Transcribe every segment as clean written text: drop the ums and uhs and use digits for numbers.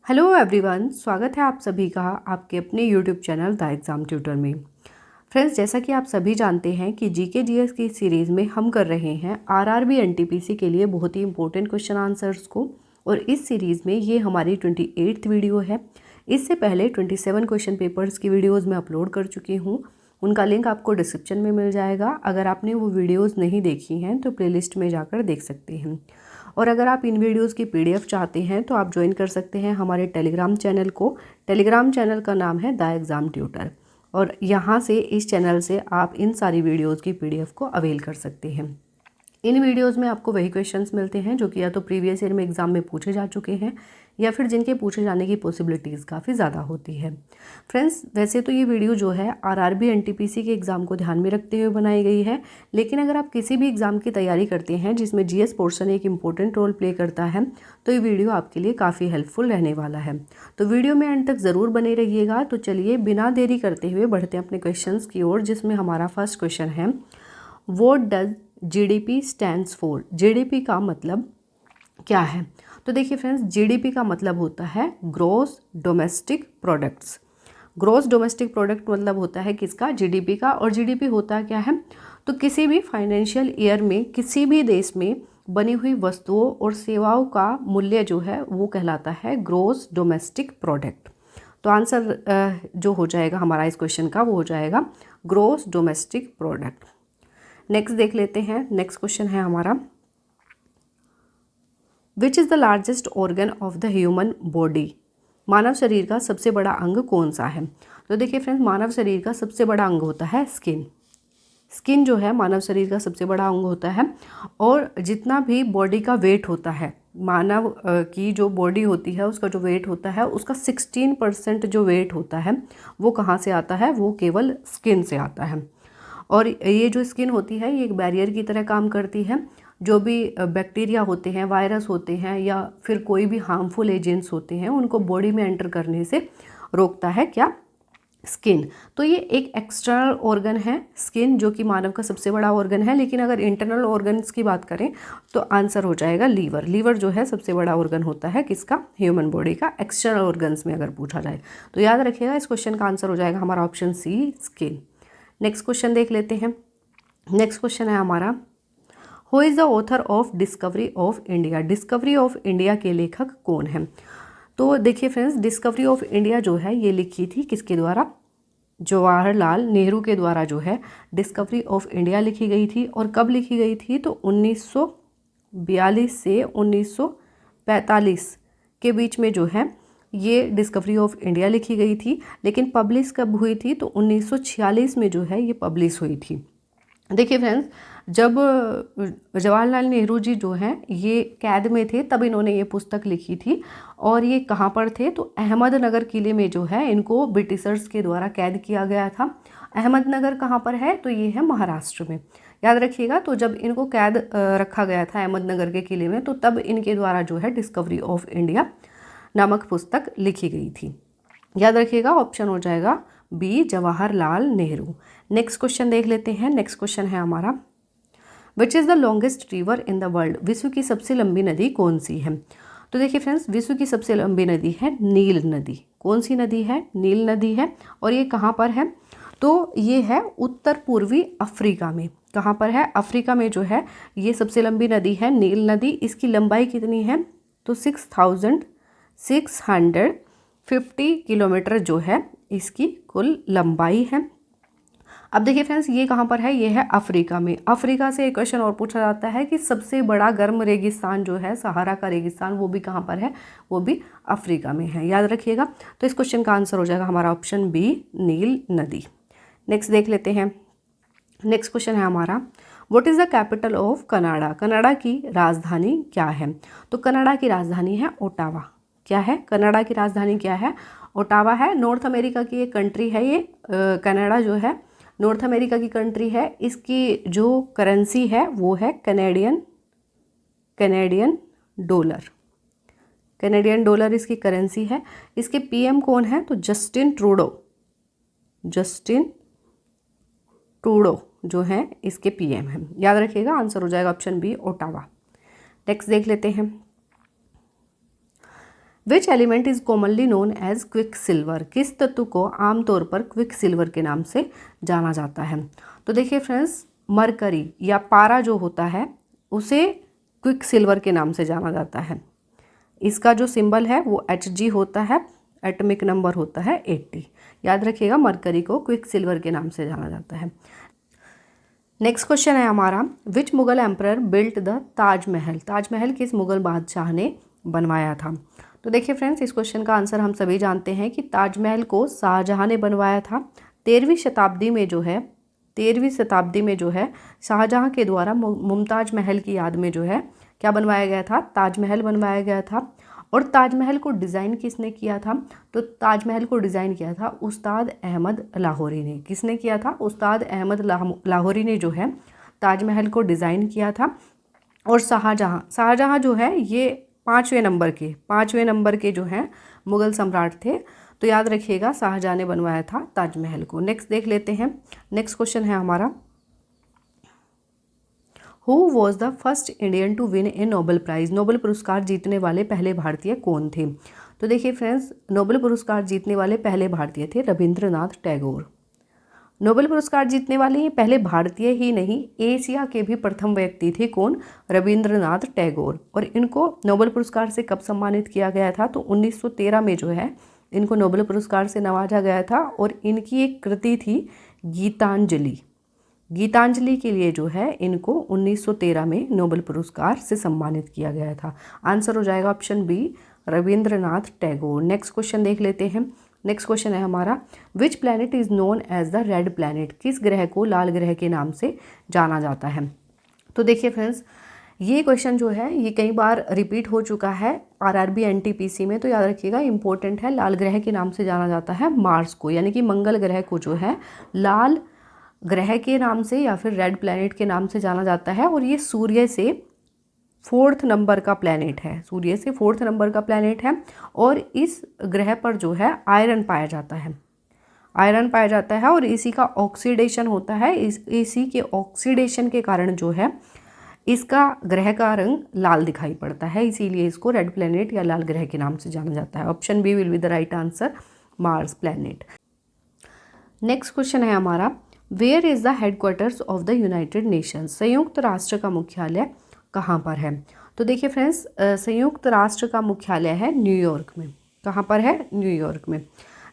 Hello everyone, स्वागत है आप सभी का आपके अपने YouTube channel the exam tutor में। फ्रेंड्स, जैसा कि आप सभी जानते हैं कि जीके जीएस की सीरीज़ में हम कर रहे हैं आरआरबी एनटीपीसी के लिए बहुत ही इंपॉर्टेंट क्वेश्चन आंसर्स को। और इस सीरीज़ में ये हमारी 28th वीडियो है। इससे पहले 27 क्वेश्चन पेपर्स की वीडियोज़ मैं अपलोड कर चुकी हूँ। उनका लिंक आपको डिस्क्रिप्शन में मिल जाएगा। अगर आपने वो वीडियोज़ नहीं देखी हैं तो प्लेलिस्ट में जाकर देख सकते हैं। और अगर आप इन वीडियोज़ की पीडीएफ चाहते हैं तो आप ज्वाइन कर सकते हैं हमारे टेलीग्राम चैनल को। टेलीग्राम चैनल का नाम है द एग्ज़ाम ट्यूटर, और यहाँ से इस चैनल से आप इन सारी वीडियोज़ की पीडीएफ को अवेल कर सकते हैं। इन वीडियोज़ में आपको वही क्वेश्चंस मिलते हैं जो कि या तो प्रीवियस ईयर में एग्ज़ाम में पूछे जा चुके हैं या फिर जिनके पूछे जाने की पॉसिबिलिटीज़ काफ़ी ज़्यादा होती है। फ्रेंड्स, वैसे तो ये वीडियो जो है आरआरबी एनटीपीसी के एग्ज़ाम को ध्यान में रखते हुए बनाई गई है, लेकिन अगर आप किसी भी एग्ज़ाम की तैयारी करते हैं जिसमें जीएस पोर्शन एक इम्पोर्टेंट रोल प्ले करता है तो ये वीडियो आपके लिए काफ़ी हेल्पफुल रहने वाला है। तो वीडियो में एंड तक ज़रूर बने रहिएगा। तो चलिए बिना देरी करते हुए बढ़ते हैं अपने क्वेश्चन की ओर, जिसमें हमारा फर्स्ट क्वेश्चन है, what does GDP stands for. GDP का मतलब क्या है? तो देखिए फ्रेंड्स, जीडीपी का मतलब होता है gross domestic products. Gross domestic product मतलब होता है किसका? जीडीपी का। और जीडीपी होता क्या है? तो किसी भी फाइनेंशियल ईयर में किसी भी देश में बनी हुई वस्तुओं और सेवाओं का मूल्य जो है वो कहलाता है ग्रॉस डोमेस्टिक प्रोडक्ट। तो आंसर जो हो जाएगा हमारा इस क्वेश्चन का वो हो जाएगा ग्रॉस डोमेस्टिक प्रोडक्ट। नेक्स्ट देख लेते हैं। नेक्स्ट क्वेश्चन है हमारा, which is the largest organ of the human body. मानव शरीर का सबसे बड़ा अंग कौन सा है? तो देखिए फ्रेंड्स, मानव शरीर का सबसे बड़ा अंग होता है स्किन। स्किन जो है मानव शरीर का सबसे बड़ा अंग होता है। और जितना भी बॉडी का वेट होता है, मानव की जो बॉडी होती है उसका जो वेट होता है उसका 16% जो वेट होता है वो कहाँ से आता है? वो केवल स्किन से आता है। और ये जो स्किन होती है ये एक बैरियर की तरह काम करती है। जो भी बैक्टीरिया होते हैं, वायरस होते हैं या फिर कोई भी हार्मफुल एजेंट्स होते हैं उनको बॉडी में एंटर करने से रोकता है क्या? स्किन। तो ये एक एक्सटर्नल ऑर्गन है स्किन, जो कि मानव का सबसे बड़ा ऑर्गन है। लेकिन अगर इंटरनल ऑर्गन्स की बात करें तो आंसर हो जाएगा लीवर। लीवर जो है सबसे बड़ा ऑर्गन होता है किसका? ह्यूमन बॉडी का। एक्सटर्नल ऑर्गन्स में अगर पूछा जाए तो याद रखिएगा इस क्वेश्चन का आंसर हो जाएगा हमारा option C, skin. Next question देख लेते हैं। नेक्स्ट क्वेश्चन है हमारा, who is the author of Discovery of India. Discovery of India के लेखक कौन है? तो देखिए फ्रेंड्स, डिस्कवरी ऑफ इंडिया जो है ये लिखी थी किसके द्वारा? जवाहरलाल नेहरू के द्वारा जो है डिस्कवरी ऑफ इंडिया लिखी गई थी। और कब लिखी गई थी? तो 1942 से 1945 के बीच में जो है ये डिस्कवरी ऑफ इंडिया लिखी गई थी। लेकिन पब्लिश कब हुई थी? तो 1946 में जो है ये पब्लिश हुई थी। देखिए फ्रेंड्स, जब जवाहरलाल नेहरू जी जो हैं ये कैद में थे तब इन्होंने ये पुस्तक लिखी थी। और ये कहाँ पर थे? तो अहमदनगर किले में जो है इनको ब्रिटिशर्स के द्वारा कैद किया गया था। अहमदनगर कहाँ पर है? तो ये है महाराष्ट्र में। याद रखिएगा, तो जब इनको कैद रखा गया था अहमदनगर के किले में तो तब इनके द्वारा जो है डिस्कवरी ऑफ इंडिया नामक पुस्तक लिखी गई थी। याद रखिएगा, ऑप्शन हो जाएगा B, Jawaharlal Nehru. Next question देख लेते हैं। नेक्स्ट क्वेश्चन है हमारा, which is the longest river in the world. विश्व की सबसे लंबी नदी कौन सी है? तो देखिए फ्रेंड्स, विश्व की सबसे लंबी नदी है नील नदी। कौन सी नदी है? नील नदी है। और ये कहाँ पर है? तो ये है उत्तर पूर्वी अफ्रीका में। कहाँ पर है? अफ्रीका में जो है ये सबसे लंबी नदी है नील नदी। इसकी लंबाई कितनी है? तो 6650 किलोमीटर जो है इसकी कुल लंबाई है। अब देखिए फ्रेंड्स, ये कहाँ पर है? ये है अफ्रीका में। अफ्रीका से एक क्वेश्चन और पूछा जाता है कि सबसे बड़ा गर्म रेगिस्तान जो है सहारा का रेगिस्तान, वो भी कहाँ पर है? वो भी अफ्रीका में है। याद रखिएगा। तो इस क्वेश्चन का आंसर हो जाएगा हमारा ऑप्शन बी, नील नदी। नेक्स्ट देख लेते हैं। नेक्स्ट क्वेश्चन है हमारा, what is the capital of Canada. Canada की राजधानी क्या है? तो कनाडा की राजधानी है ओटावा। क्या है? कनाडा की राजधानी क्या है? ओटावा है। नॉर्थ अमेरिका की एक कंट्री है ये। कनाडा जो है नॉर्थ अमेरिका की कंट्री है। इसकी जो करेंसी है वो है कैनेडियन डॉलर। कैनेडियन डॉलर इसकी करेंसी है। इसके पीएम कौन है? तो जस्टिन ट्रूडो जो है इसके पीएम है। याद रखिएगा, आंसर हो जाएगा ऑप्शन बी, ओटावा। नेक्स्ट देख लेते हैं। Which element is commonly known as quicksilver, किस तत्व को आमतौर पर क्विक सिल्वर के नाम से जाना जाता है। तो देखिए फ्रेंड्स, मरकरी या पारा जो होता है उसे क्विक सिल्वर के नाम से जाना जाता है। इसका जो सिंबल है वो Hg होता है, एटॉमिक नंबर होता है 80। याद रखिएगा, मरकरी को क्विक सिल्वर के नाम से जाना जाता है। नेक्स्ट क्वेश्चन है हमारा, which Mughal emperor built the Taj Mahal, Taj Mahal किस मुगल बादशाह ने बनवाया था। तो देखिए फ्रेंड्स, इस क्वेश्चन का आंसर हम सभी जानते हैं कि ताजमहल को शाहजहां ने बनवाया था। 13वीं शताब्दी में जो है शाहजहां के द्वारा मुमताज महल की याद में जो है क्या बनवाया गया था, ताजमहल बनवाया गया था। और ताजमहल को डिज़ाइन किसने किया था, तो ताजमहल को डिज़ाइन किया था उस्ताद अहमद लाहौरी ने। किसने किया था, उस्ताद अहमद लाहौरी ने जो है ताजमहल को डिज़ाइन किया था। और शाहजहां जो है ये पाँचवें नंबर के जो हैं मुग़ल सम्राट थे। तो याद रखिएगा, शाहजहां ने बनवाया था ताजमहल को। नेक्स्ट देख लेते हैं। नेक्स्ट क्वेश्चन है हमारा, who was the first Indian to win a Nobel prize, Nobel पुरस्कार जीतने वाले पहले भारतीय कौन थे। तो देखिए फ्रेंड्स, नोबेल पुरस्कार जीतने वाले पहले भारतीय थे रविंद्रनाथ टैगोर। नोबेल पुरस्कार जीतने वाले ये पहले भारतीय ही नहीं, एशिया के भी प्रथम व्यक्ति थे। कौन, रविंद्रनाथ टैगोर। और इनको नोबेल पुरस्कार से कब सम्मानित किया गया था, तो 1913 में जो है इनको नोबेल पुरस्कार से नवाजा गया था। और इनकी एक कृति थी गीतांजलि, गीतांजलि के लिए जो है इनको 1913 में नोबेल पुरस्कार से सम्मानित किया गया था। आंसर हो जाएगा option B, Rabindranath Tagore. Next question देख लेते हैं। नेक्स्ट क्वेश्चन है हमारा, which planet is known as the red planet, किस ग्रह को लाल ग्रह के नाम से जाना जाता है। तो देखिए फ्रेंड्स, ये क्वेश्चन जो है ये कई बार रिपीट हो चुका है आरआरबी एनटीपीसी में। तो याद रखिएगा, इंपॉर्टेंट है। लाल ग्रह के नाम से जाना जाता है मार्स को, यानी कि मंगल ग्रह को जो है लाल ग्रह के नाम से या फिर रेड प्लैनेट के नाम से जाना जाता है। और ये सूर्य से 4th नंबर का प्लैनेट है, सूर्य से 4th नंबर का प्लैनेट है। और इस ग्रह पर जो है आयरन पाया जाता है, और इसी का ऑक्सीडेशन होता है। इसी के ऑक्सीडेशन के कारण जो है इसका ग्रह का रंग लाल दिखाई पड़ता है, इसीलिए इसको रेड प्लैनेट या लाल ग्रह के नाम से जाना जाता है। Option B will be the right answer, Mars planet. Next question है हमारा, where is the headquarters of the United Nations, संयुक्त राष्ट्र का मुख्यालय कहाँ पर है। तो देखिए फ्रेंड्स, संयुक्त राष्ट्र का मुख्यालय है न्यूयॉर्क में। कहाँ पर है, न्यूयॉर्क में।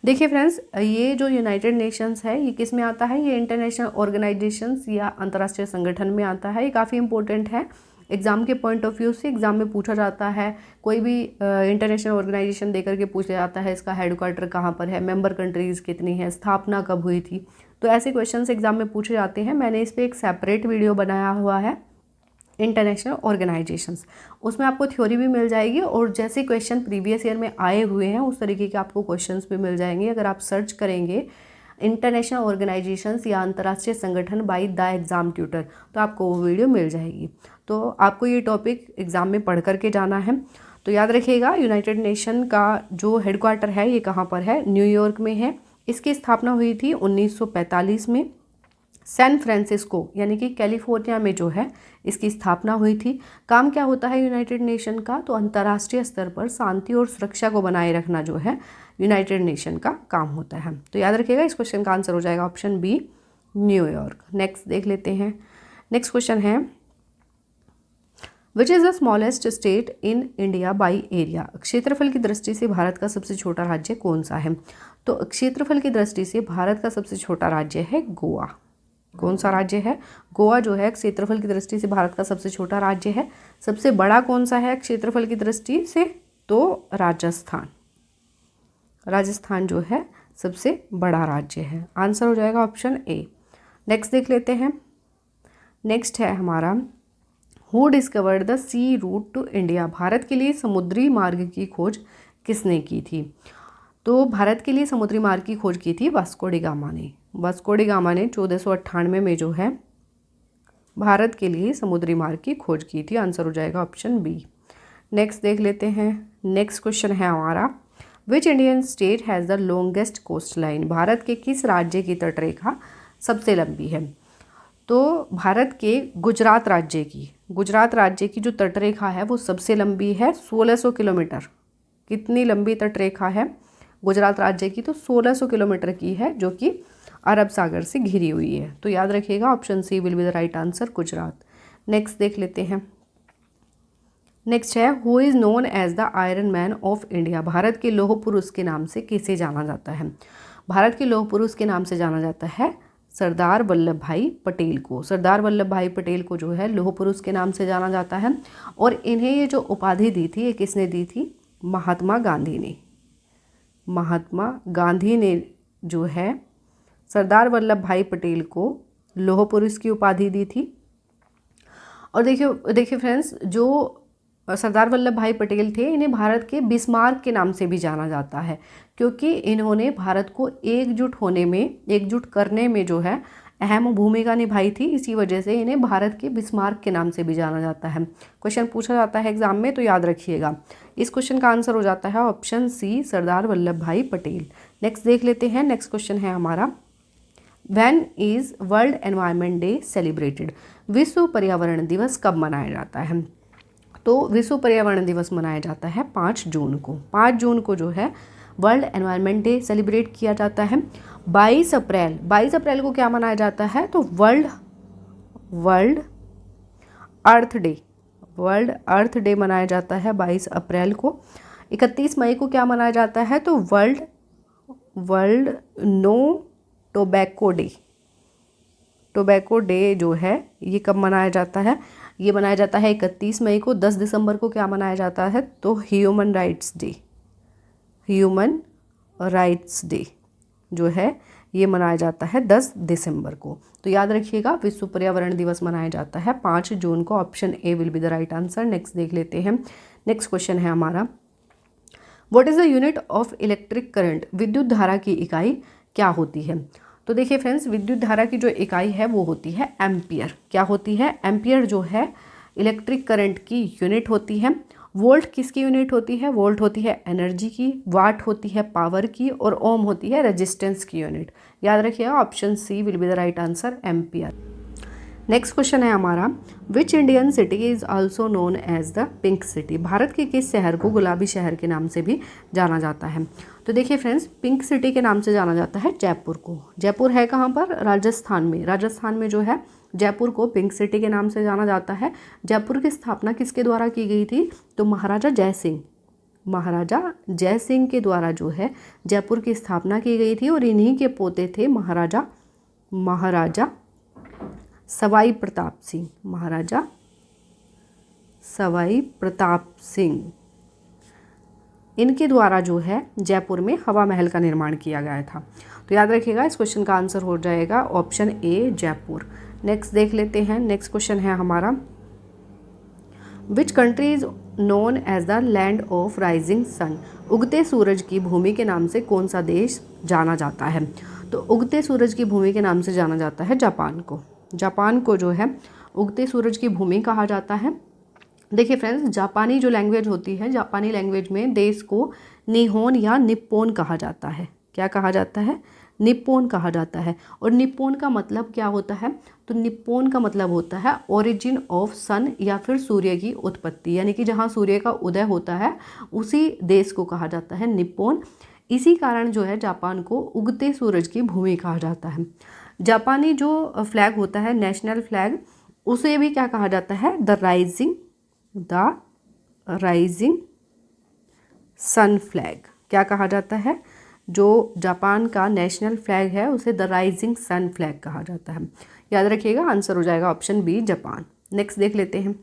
देखिए फ्रेंड्स, ये जो यूनाइटेड नेशंस है ये किस में आता है, ये इंटरनेशनल ऑर्गेनाइजेशंस या अंतर्राष्ट्रीय संगठन में आता है। ये काफ़ी इंपॉर्टेंट है, एग्जाम के पॉइंट ऑफ व्यू से एग्जाम में पूछा जाता है। कोई भी इंटरनेशनल ऑर्गेनाइजेशन देकर के पूछा जाता है इसका हेडक्वार्टर कहाँ पर है, मेंबर कंट्रीज़ कितनी है, स्थापना कब हुई थी। तो ऐसे क्वेश्चंस एग्जाम में पूछे जाते हैं। मैंने इस पर एक सेपरेट वीडियो बनाया हुआ है, इंटरनेशनल ऑर्गेनाइजेशंस, उसमें आपको थ्योरी भी मिल जाएगी और जैसे क्वेश्चन प्रीवियस ईयर में आए हुए हैं उस तरीके के आपको क्वेश्चंस भी मिल जाएंगे। अगर आप सर्च करेंगे इंटरनेशनल ऑर्गेनाइजेशंस या अंतर्राष्ट्रीय संगठन बाय द एग्ज़ाम ट्यूटर, तो आपको वो वीडियो मिल जाएगी। तो आपको ये टॉपिक एग्ज़ाम में पढ़ करके जाना है। तो याद रखिएगा, यूनाइटेड नेशन का जो हेडक्वार्टर है ये कहाँ पर है, न्यूयॉर्क में है। इसकी स्थापना हुई थी 1945 में। सैन फ्रांसिस्को यानी कि कैलिफोर्निया में जो है इसकी स्थापना हुई थी। काम क्या होता है यूनाइटेड नेशन का, तो अंतर्राष्ट्रीय स्तर पर शांति और सुरक्षा को बनाए रखना जो है यूनाइटेड नेशन का काम होता है। तो याद रखिएगा, इस क्वेश्चन का आंसर हो जाएगा ऑप्शन बी, न्यूयॉर्क। नेक्स्ट देख लेते हैं। नेक्स्ट क्वेश्चन है, विच is the smallest state in India by area, क्षेत्रफल की दृष्टि से भारत का सबसे छोटा राज्य कौन सा है। तो क्षेत्रफल की दृष्टि से भारत का सबसे छोटा राज्य है गोवा। कौन सा राज्य है, गोवा जो है क्षेत्रफल की दृष्टि से भारत का सबसे छोटा राज्य है। सबसे बड़ा कौन सा है क्षेत्रफल की दृष्टि से, तो राजस्थान। राजस्थान जो है सबसे बड़ा राज्य है। आंसर हो जाएगा ऑप्शन ए। नेक्स्ट देख लेते हैं। नेक्स्ट है हमारा, who discovered the sea route to India, Bharat के लिए समुद्री मार्ग की खोज किसने की थी। तो भारत के लिए समुद्री मार्ग की खोज की थी वास्को डी गामा ने। वास्को डी गामा ने 1498 में जो है भारत के लिए समुद्री मार्ग की खोज की थी। आंसर हो जाएगा ऑप्शन बी। नेक्स्ट देख लेते हैं। नेक्स्ट क्वेश्चन है हमारा, which Indian state has the longest coastline, Bharat के किस राज्य की तटरेखा सबसे लंबी है। तो भारत के गुजरात राज्य की जो तटरेखा है वो सबसे लंबी है, 1600 किलोमीटर कितनी लंबी तटरेखा है गुजरात राज्य की? तो 1600 किलोमीटर की है, जो कि अरब सागर से घिरी हुई है। तो याद रखिएगा option C will be the right answer, Gujarat. Next देख लेते हैं। नेक्स्ट है who is known as the iron man of India. Bharat के लौह पुरुष के नाम से किसे जाना जाता है? भारत के लौह पुरुष के नाम से जाना जाता है सरदार वल्लभ भाई पटेल को। सरदार वल्लभ भाई पटेल को जो है लौह पुरुष के नाम से जाना जाता है। और इन्हें ये जो उपाधि दी थी, ये किसने दी थी? महात्मा गांधी ने। महात्मा गांधी ने जो है सरदार वल्लभ भाई पटेल को लौह पुरुष की उपाधि दी थी। और देखिए फ्रेंड्स, जो सरदार वल्लभ भाई पटेल थे, इन्हें भारत के बिस्मार्क के नाम से भी जाना जाता है, क्योंकि इन्होंने भारत को एकजुट करने में जो है अहम भूमिका निभाई थी। इसी वजह से इन्हें भारत के बिस्मार्क के नाम से भी जाना जाता है। क्वेश्चन पूछा जाता है एग्जाम में, तो याद रखिएगा। इस क्वेश्चन का आंसर हो जाता है ऑप्शन सी, सरदार वल्लभ भाई पटेल। नेक्स्ट देख लेते हैं। नेक्स्ट क्वेश्चन है हमारा, when is world environment day celebrated. विश्व पर्यावरण दिवस कब मनाया जाता है? तो विश्व पर्यावरण दिवस मनाया जाता है 5 जून को। 5 जून को जो है वर्ल्ड एनवायरनमेंट डे सेलिब्रेट किया जाता है। 22 अप्रैल को क्या मनाया जाता है? तो वर्ल्ड अर्थ डे मनाया जाता है 22 अप्रैल को। 31 मई को क्या मनाया जाता है? तो वर्ल्ड नो टोबैको डे जो है ये कब मनाया जाता है? ये मनाया जाता है 31 मई को। 10 दिसंबर को क्या मनाया जाता है? तो ह्यूमन राइट्स डे जो है ये मनाया जाता है 10 दिसंबर को। तो याद रखिएगा विश्व पर्यावरण दिवस मनाया जाता है 5 जून को। Option A will be the right answer. Next देख लेते हैं। नेक्स्ट क्वेश्चन है हमारा, what is the unit of electric current. विद्युत धारा की इकाई क्या होती है? तो देखिए फ्रेंड्स, विद्युत धारा की जो इकाई है वो होती है एम्पियर। क्या होती है? एम्पियर जो है इलेक्ट्रिक करंट की यूनिट होती है। वोल्ट किसकी यूनिट होती है? वोल्ट होती है एनर्जी की, वाट होती है पावर की, और ओम होती है रेजिस्टेंस की यूनिट। याद रखिएगा option C will be the right answer, ampere. Next question है हमारा, which Indian city is also known as the pink city. Bharat के किस शहर को गुलाबी शहर के नाम से भी जाना जाता है? तो देखिए फ्रेंड्स, पिंक सिटी के नाम से जाना जाता है जयपुर को। जयपुर है कहाँ पर? राजस्थान में। राजस्थान में जो है जयपुर को पिंक सिटी के नाम से जाना जाता है। जयपुर की स्थापना किसके द्वारा की गई थी? तो महाराजा जय सिंह के द्वारा जो है जयपुर की स्थापना की गई थी। और इन्हीं के पोते थे महाराजा सवाई प्रताप सिंह। इनके द्वारा जो है जयपुर में हवा महल का निर्माण किया गया था। तो याद रखिएगा इस क्वेश्चन का आंसर हो जाएगा ऑप्शन ए, जयपुर। नेक्स्ट देख लेते हैं। नेक्स्ट क्वेश्चन है हमारा, which country is known as the land of rising sun. उगते सूरज की भूमि के नाम से कौन सा देश जाना जाता है? तो उगते सूरज की भूमि के नाम से जाना जाता है जापान को। जापान को जो है उगते सूरज की भूमि कहा जाता है। देखिए फ्रेंड्स, जापानी जो लैंग्वेज होती है, जापानी लैंग्वेज में देश को निहोन या निप्पोन कहा जाता है। क्या कहा जाता है? निप्पोन कहा जाता है। और निप्पोन का मतलब क्या होता है? तो निप्पोन का मतलब होता है ओरिजिन ऑफ सन, या फिर सूर्य की उत्पत्ति, यानी कि जहाँ सूर्य का उदय होता है उसी देश को कहा जाता है निप्पोन। इसी कारण जो है जापान को उगते सूरज की भूमि कहा जाता है। जापानी जो फ्लैग होता है, नेशनल फ्लैग, उसे भी क्या कहा जाता है? The rising sun flag. क्या कहा जाता है? जो जापान का नेशनल फ्लैग है उसे द राइजिंग सन फ्लैग कहा जाता है। याद रखिएगा आंसर हो जाएगा ऑप्शन बी, जापान। नेक्स्ट देख लेते हैं।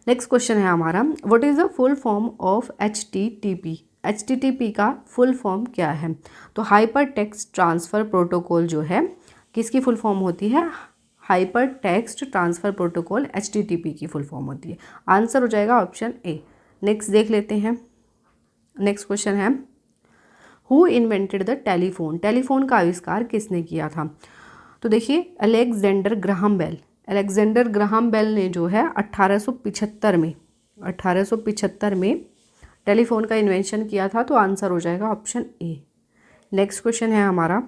नेक्स्ट क्वेश्चन है हमारा, what is the full form of HTTP। HTTP का फुल फॉर्म क्या है? तो हाइपर टेक्स्ट ट्रांसफ़र प्रोटोकॉल जो है किसकी फुल फॉर्म होती है? Hyper text transfer protocol HTTP की फुल फॉर्म होती है। आंसर हो जाएगा ऑप्शन ए। नेक्स्ट देख लेते हैं। नेक्स्ट क्वेश्चन है, who invented the telephone. Telephone का आविष्कार किसने किया था? तो देखिए अलेक्जेंडर ग्राहम बेल ने जो है 1875 में टेलीफोन का इन्वेंशन किया था। तो आंसर हो जाएगा ऑप्शन ए। नेक्स्ट क्वेश्चन है हमारा,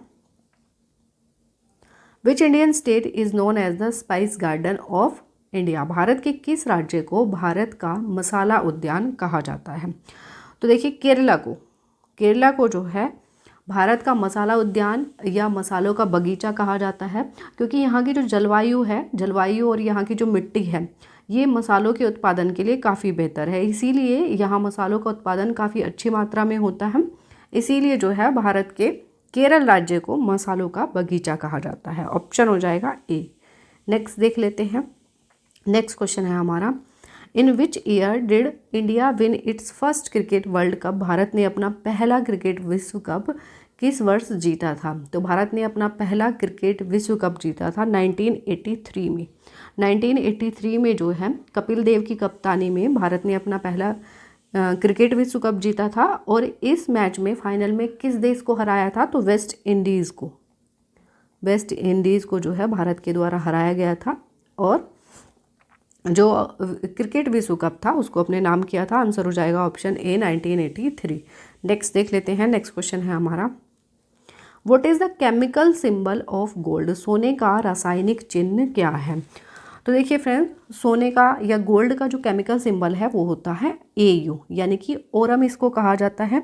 which Indian state is known as the spice garden of India. Bharat के किस राज्य को भारत का मसाला उद्यान कहा जाता है? तो देखिए केरला को जो है भारत का मसाला उद्यान या मसालों का बगीचा कहा जाता है, क्योंकि यहाँ की जो जलवायु और यहाँ की जो मिट्टी है ये मसालों के उत्पादन के लिए काफ़ी बेहतर है, इसीलिए यहाँ मसालों का उत्पादन काफ़ी अच्छी मात्रा में होता है। इसीलिए जो है भारत के केरल राज्य को मसालों का बगीचा कहा जाता है। ऑप्शन हो जाएगा ए। नेक्स्ट देख लेते हैं। नेक्स्ट क्वेश्चन है हमारा, in which year did India win its first cricket world cup? Bharat ने अपना पहला क्रिकेट विश्व कप किस वर्ष जीता था? तो भारत ने अपना पहला क्रिकेट विश्व कप जीता था 1983 में। 1983 में जो है कपिल देव की कप्तानी में भारत ने अपना पहला क्रिकेट विश्व कप जीता था। और इस मैच में फाइनल में किस देश को हराया था? तो वेस्ट इंडीज़ को जो है भारत के द्वारा हराया गया था, और जो क्रिकेट विश्व कप था उसको अपने नाम किया था। आंसर हो जाएगा ऑप्शन ए 1983। नेक्स्ट देख लेते हैं। नेक्स्ट क्वेश्चन है हमारा, what is the chemical symbol of gold? सोने का रासायनिक चिन्ह क्या है? तो देखिए फ्रेंड्स, सोने का या गोल्ड का जो केमिकल सिंबल है वो होता है AU, यानी कि ओरम इसको कहा जाता है।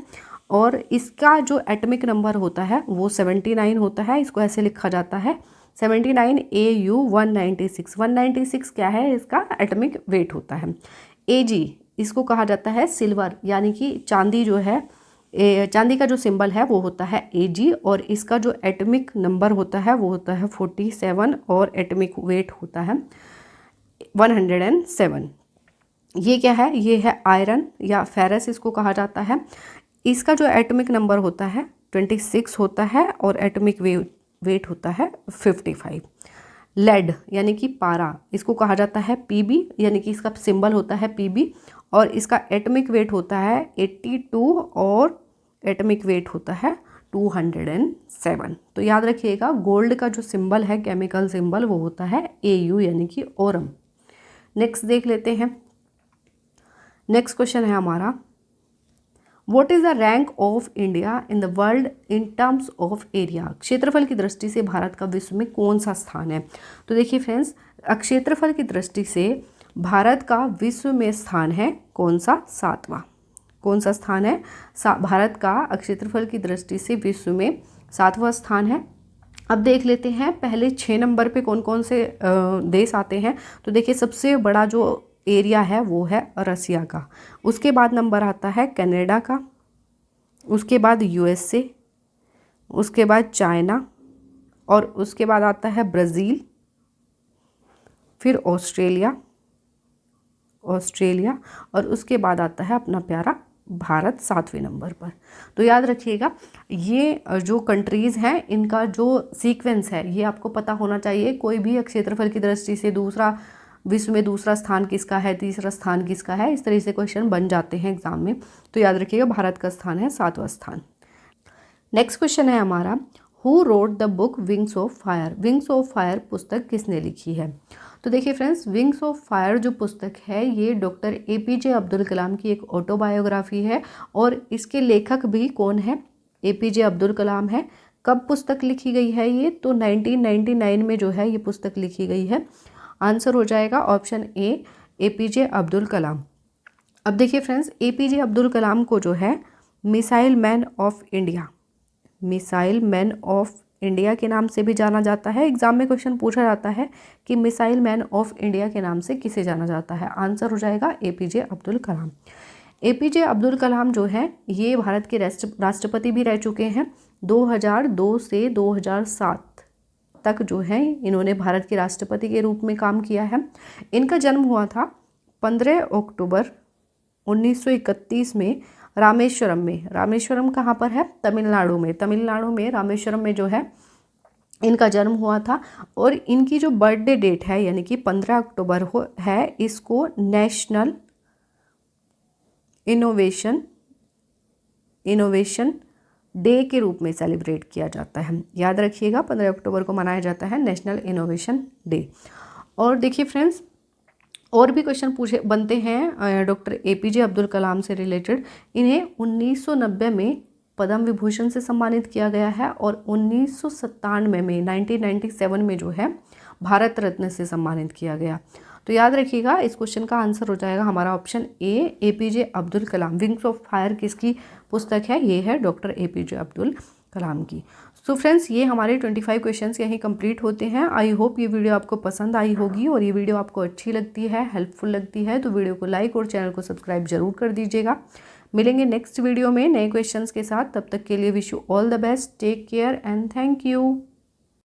और इसका जो एटॉमिक नंबर होता है वो 79 होता है। इसको ऐसे लिखा जाता है 79 AU 196। 196 क्या है? इसका एटॉमिक वेट होता है। AG इसको कहा जाता है सिल्वर, यानी कि चांदी जो है, चांदी का जो सिंबल है वो होता है AG, और इसका जो एटॉमिक नंबर होता है वो होता है 47, और एटॉमिक वेट होता है 107। ये क्या है? ये है आयरन या फेरस इसको कहा जाता है। इसका जो एटॉमिक नंबर होता है 26 होता है, और एटॉमिक वेट होता है 55। लेड यानी कि पारा, इसको कहा जाता है PB, यानी कि इसका सिंबल होता है PB, और इसका एटॉमिक वेट होता है 82, और एटॉमिक वेट होता है 207। तो याद रखिएगा, गोल्ड का जो सिंबल है, केमिकल सिंबल, वो होता है AU, यानी कि ओरम। नेक्स्ट देख लेते हैं। नेक्स्ट क्वेश्चन है हमारा, what is the rank of India in the world in terms of area? क्षेत्रफल की दृष्टि से भारत का विश्व में कौन सा स्थान है? तो देखिए फ्रेंड्स, क्षेत्रफल की दृष्टि से भारत का विश्व में स्थान है कौन सा? 7वां। कौन सा स्थान है? भारत का क्षेत्रफल की दृष्टि से विश्व में 7वां स्थान है। अब देख लेते हैं पहले 6 नंबर पे कौन कौन से देश आते हैं। तो देखिए, सबसे बड़ा जो एरिया है वो है रसिया का। उसके बाद नंबर आता है कनाडा का, उसके बाद USA, उसके बाद चाइना, और उसके बाद आता है ब्राज़ील, फिर ऑस्ट्रेलिया, और उसके बाद आता है अपना प्यारा भारत 7वें नंबर पर। तो याद रखिएगा, ये जो कंट्रीज़ हैं इनका जो सीक्वेंस है ये आपको पता होना चाहिए। कोई भी क्षेत्रफल की दृष्टि से विश्व में दूसरा स्थान किसका है, तीसरा स्थान किसका है, इस तरह से क्वेश्चन बन जाते हैं एग्जाम में। तो याद रखिएगा, भारत का स्थान है 7वां स्थान। नेक्स्ट क्वेश्चन है हमारा, who wrote the book wings of fire? Wings of fire पुस्तक किसने लिखी है? तो देखिए फ्रेंड्स, विंग्स ऑफ फायर जो पुस्तक है ये डॉक्टर APJ अब्दुल कलाम की एक ऑटोबायोग्राफी है, और इसके लेखक भी कौन है? APJ अब्दुल कलाम है। कब पुस्तक लिखी गई है ये? तो 1999 में जो है ये पुस्तक लिखी गई है। आंसर हो जाएगा option A APJ Abdul Kalam. अब देखिए फ्रेंड्स, APJ अब्दुल कलाम को जो है मिसाइल मैन ऑफ इंडिया के नाम से भी जाना जाता है। एग्जाम में क्वेश्चन पूछा जाता है कि मिसाइल मैन ऑफ इंडिया के नाम से किसे जाना जाता है? आंसर हो जाएगा APJ अब्दुल कलाम। APJ अब्दुल कलाम जो है ये भारत के राष्ट्रपति भी रह चुके हैं। 2002 से 2007 तक जो है इन्होंने भारत के राष्ट्रपति के रूप में काम किया है। इनका जन्म हुआ था 15 अक्टूबर 1931 में रामेश्वरम में। रामेश्वरम कहाँ पर है? तमिलनाडु में रामेश्वरम में जो है इनका जन्म हुआ था। और इनकी जो बर्थडे डेट है यानी कि 15 अक्टूबर है, इसको नेशनल इनोवेशन डे के रूप में सेलिब्रेट किया जाता है। याद रखिएगा, 15 अक्टूबर को मनाया जाता है नेशनल इनोवेशन डे। और देखिए फ्रेंड्स, और भी क्वेश्चन बनते हैं डॉक्टर APJ अब्दुल कलाम से रिलेटेड। इन्हें 1990 में पद्म विभूषण से सम्मानित किया गया है, और 1997 में 1997 में जो है भारत रत्न से सम्मानित किया गया। तो याद रखिएगा इस क्वेश्चन का आंसर हो जाएगा हमारा option A, APJ Abdul Kalam. Wings of fire किसकी पुस्तक है? ये है डॉक्टर APJ अब्दुल कलाम की। सो फ्रेंड्स, ये हमारे 25 क्वेश्चंस यहीं कंप्लीट होते हैं। आई होप ये वीडियो आपको पसंद आई होगी, और ये वीडियो आपको अच्छी लगती है, हेल्पफुल लगती है तो वीडियो को लाइक और चैनल को सब्सक्राइब जरूर कर दीजिएगा। मिलेंगे नेक्स्ट वीडियो में नए क्वेश्चंस के साथ। तब तक के लिए wish you all the best, take care and thank you.